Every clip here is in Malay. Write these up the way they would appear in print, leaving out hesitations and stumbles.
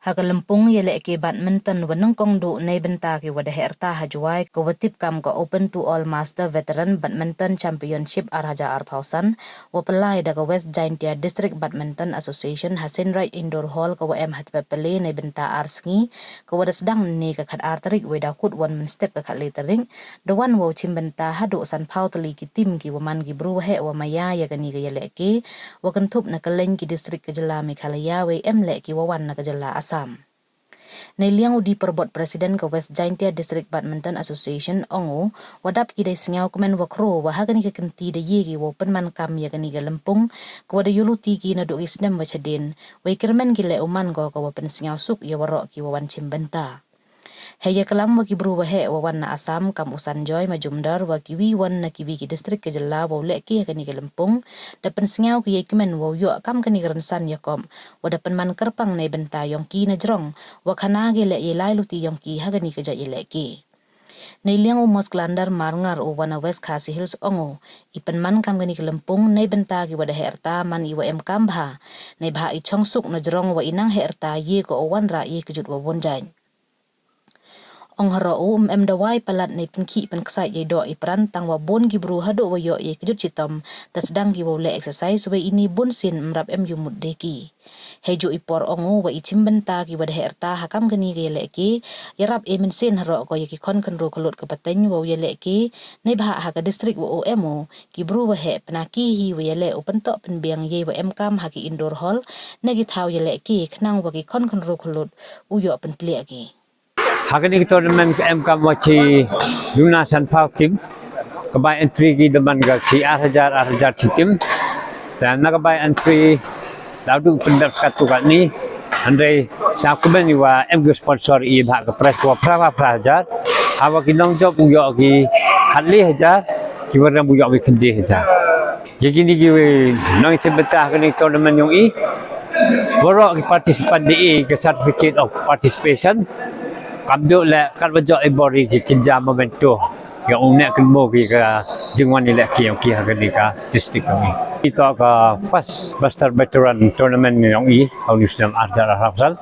Hagalempung yele ke badminton wenung kongdu nei benta ki wada herta hajuai ko watip kam ko open to all master veteran badminton championship arhaja arphausan wapelai daga West Jaintia District Badminton Association Hasin Right Indoor Hall ko em hatpepele nei benta arsngi ko wada sedang ni ka khat artarik weda kut one man step ka khat letering the one wo chim benta hadu san phau tali ki tim ki waman ki bru he wa maya ya gani ga yele ki wakan thup na kaleng ki district ka jela Meghalaya we em le ki wawan na ka jela Assam. Neliang udi perbot presiden ke West Jaintia District Badminton Association ongo wadap ki dai singau kemen wakro wa hagani ke kenti de yegi wo penman kam ya gani ga lempung ko wada yuluti ki na do isnem wa chadin wa kermen ki le uman go ko pen singau suk ya warok ki wawan chimbenta. Heya kelam wa ki bru wa he wawan na Assam kam usan joy majumdar wa ki wi wan na ki wi ki district ke jela wa le ki gani ga lempung dapen singau ki yekemen wo yo kam gani ga rensan yakom wa dapen man kerpang nei benta yong ki na jrong wa khana ge le ye lai luti yong ki hagani ke ja ye le ki Neliang umos klandar marngar o wana West Khasi Hills ongo ipen man kam gani kelempung nei benta ki wada herta man iwa em kambha nei bha i chongsuk na jrong wa inang herta ye ko owan ra ye kejut wa bonjain ong haro em dawai palat nei penki pen ksai ye do ipran tang wa bon gi bru hado wa yo ye kejut chitom tas dang gi wa le exercise we ini bon sin mrap em yumut deki heju ipor ongo wa ichim benta ki wada herta hakam gani ge le ki yarap emin sin haro ko ye ki kon kan ro kolot ka pateng wa ye le ki nei bha ha ka district wa omo ki bru wa he penaki hi wa ye le open to pen biang ye wa em kam ha ki indoor hall ne gi thau ye le ki knang wa ki kon kan ro kolot u yo pen ple ki Hakani tournament em kam wachi Luna San Pau tim kabai entry ki deman ga si 8,000 tim dan nakabai entry lalu pendat katu kat ni andre sa kuben wa em go sponsor i bha ka press wa prawa prajar awa ki nong job uyo ki khatli hajar ki warna uyo ki khindi hajar ye gini ki nong se betah kani tournament yung i borok ki participant di ke certificate of participation Kabdo le kat bajo ibori ki kinja momento yang unek kenbo ki ka jingwan ni le ki yang ki ha ni ka district ni itu ka first master veteran tournament yang i au Islam Ardar Hafsal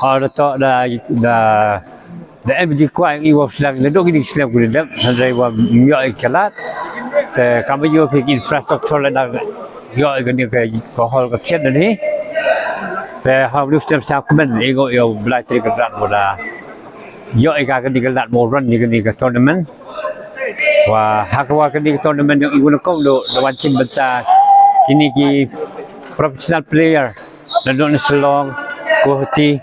ada to da MG kwa i wa slang le do ki Islam ku le handai wa myo ikalat te kamayo ki infrastructure le da yo ga ni ka hol ka khet ni te ha Islam sa kumen ego yo blai tri ka ran bola yo ika ka digalat mo run ni ka tournament wa hakwa ka di tournament yung iwan ko do wanchin benta kini ki professional player na do na Silong ko hoti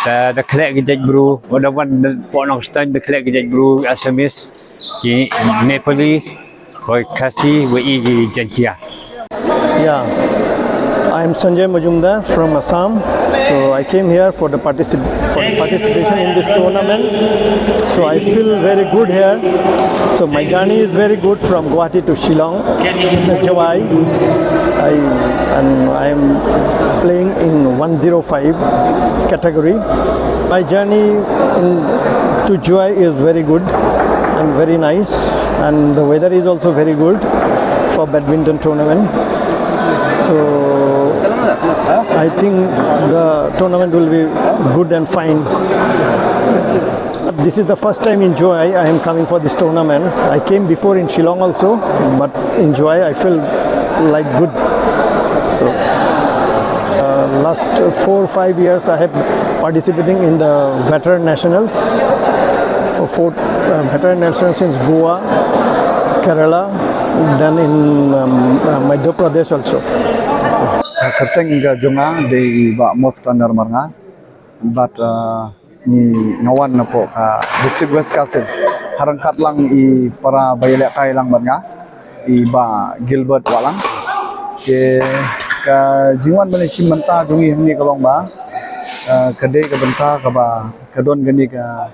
da klek ki bru oda wan po nong stand da klek ki bru Assamese ki Nepalese wa Khasi wa i Jaintia. Yeah, I am Sanjay Majumdar from Assam. So I came here for the participation in this tournament. So I feel very good here. So my journey is very good from Guwahati to Shillong, Jawai. I am playing in 105 category. My journey to Jawai is very good and very nice, and the weather is also very good for badminton tournament. So I think the tournament will be good and fine. This is the first time in Jawai I am coming for this tournament. I came before in Shillong also, but in Jawai I feel like good. So, last 4 or 5 years I have participating in the veteran nationals. Veteran nationals since Goa, Kerala, then in Madhya Pradesh also. Kerteng ga jonga de ba mos standar marnga but ni ngawan na po ka district West Kasil harangkat lang i para bayale kai lang marnga i ba Gilbert walang ke ka jingwan bani simanta jungi ni kalong ba kade ka benta ka ba kadon gani ka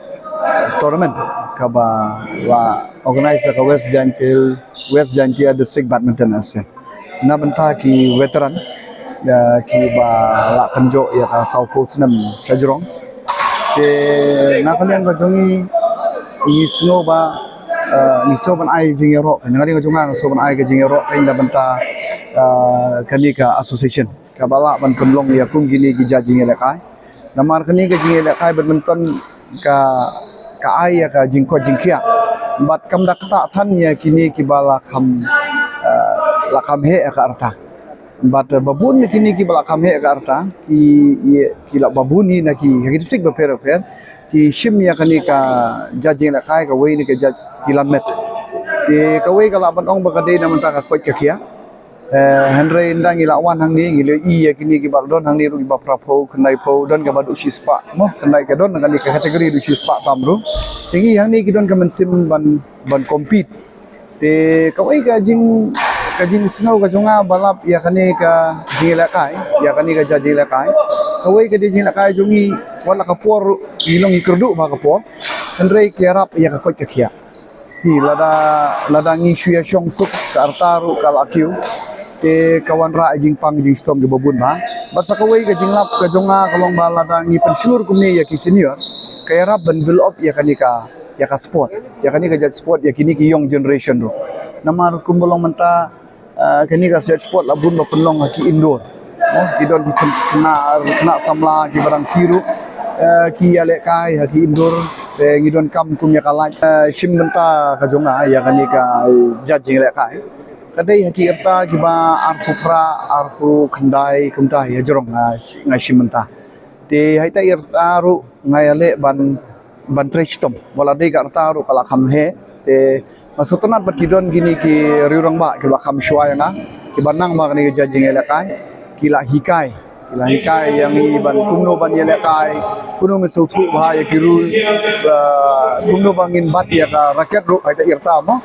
tournament ka ba wa organize ka West Jaintia District Badminton Association na benta ki veteran ki ba la kanjo ya ka South Coast nam sajrong je na kalian ka jongi i snow ba ni so ban ai jingero ngari ka jonga so ban ai ka jingero inda benta kanika association ka bala ban penlong ya kum gini ki jajing ya kai Namar kini ke jing elek kai badminton ka ai ka jingko jingkia. Bat kam dak ta than ya kini kibala kam lakam he ka arta. Bat babun kini kibala kam he ka arta ki la babuni na ki sik ba per ki shim ya kani ka jajing la kai ka wei ni ka jaj kilan met. Ti ka wei ka la ban ong ba ka de na man ta ka koi ka kia. Henry indang ilawan hang ni ngilo iya kini ki bardon hang ni ru ba prapo kenai po don ka badu sispa mo kenai ka don ngani ka kategori du sispa tamru tingi hang ni ki don ka mensim ban compete te ka wai ka jing snow ka jonga balap ya kani ka jila kai ya kani ka jila kai ka wai ka jila kai jongi wala ka por ilong ikerdu ba ka po Henry kerap ya ka kot ka kia ni lada ngi shuya syong suk ka artaru kal akiu te kawan ra jing pang jing storm ge babun ba basa kawai ke jing lap ke jonga kalong bala dang ni pensiur kumni ya ki senior kaya rap ban build up ya kanika ya ka sport ya kanika jat sport ya kini ki young generation do namar kumbolong menta kini ka set sport labun ba penlong ki indoor ki don di kena samla ki barang kiru ki ale kai ki indoor te ngidon kam kum ya kalaj shim menta ka jonga ya kanika judging le kai kadai haki erta kiba arpu kendai kumta ya jorong ngai shimenta te haita erta ru ngai ale ban trestom wala dei ka erta ru kala kham he te masutanat bat kidon gini ki riurang ba ki kham shwa nga ki banang ma ni jajing ele kai kila hikai yang i ban kumno ban ele kai kuno mesu thu ba ya kirul kumno bangin bat ya ka raket ru haita erta mo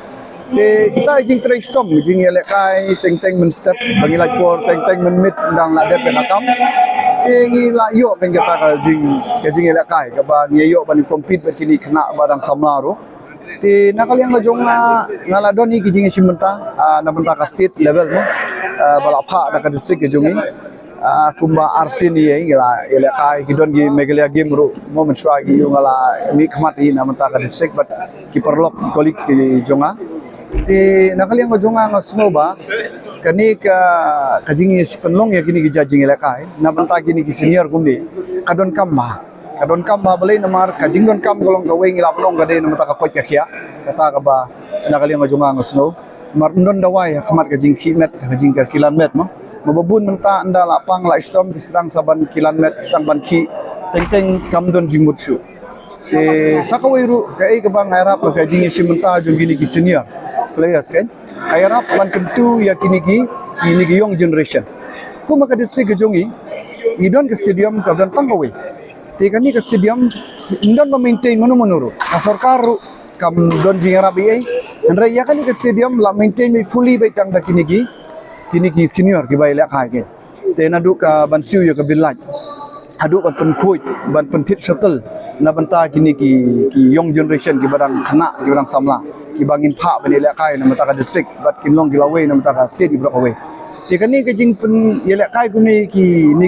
te kita jing trestom jing ele kai teng men step bagi la por teng men mit ndang la de penakam te ngi la yo ben kita ka jing ele kai ka ba ngi yo ban compete bet kini kena barang samla ro te nakal yang jong ngala doni ki jing simenta na benta ka state level mo bala pha da ka district jongi kumba arsin ye ngila ele kai kidon gi megalia game ro mo men shwa gi ngala mi khmat na benta ka district but ki perlok ki colleagues ki jonga te nakaliang majonga nga snow ba kani ka kajing penlong ya kini gijajing elekai na banta kini ki senior kumdi kadon kam ba balai namar kajing don kam golong gawai ngilap long gade na mata ka kot kia kata ka ba nakaliang majonga nga snow mar ndon dawai khamat kajing kimet kajing ka kilan met mo mababun menta anda lapang la istom kisang saban kilan met kisang ban ki teng kam don jingmutsu sakawai ru kai ka bang harap ka jing simenta jong gini ki senior players kan kaya rap ban kentu ya kini ki young generation ku maka disi ke jongi ngidon ke stadium ka dan tangkawi te kani ke stadium ndon ma maintain menuru sarkar kam don jing rap ai andre ya kani ke stadium la maintain me fully bai tang da kini ki senior ki bai la kai ke te nadu ka ban siu ya ka bilaj adu ban pen khuj ban pen tit shuttle na banta kini ki young generation ki barang kena ki barang samla ki bangin pha bani le kai na mata ka district bat kinlong gilawe na mata ka state ibra kawe te kani ke jing pen yele kai kuni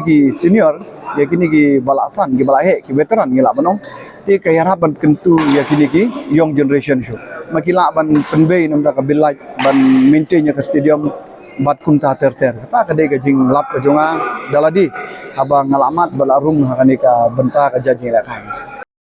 ki senior ya kini ki balasan ki balahe ki veteran ngila banong te kaya ban kentu ya kini ki young generation show makila ban penbei na mata ka bilaj ban maintain ya ka stadium bat kunta ter kata kadai ka jing lap ka jonga daladi abang ngalamat balarum hakani ka benta ka jajing la kai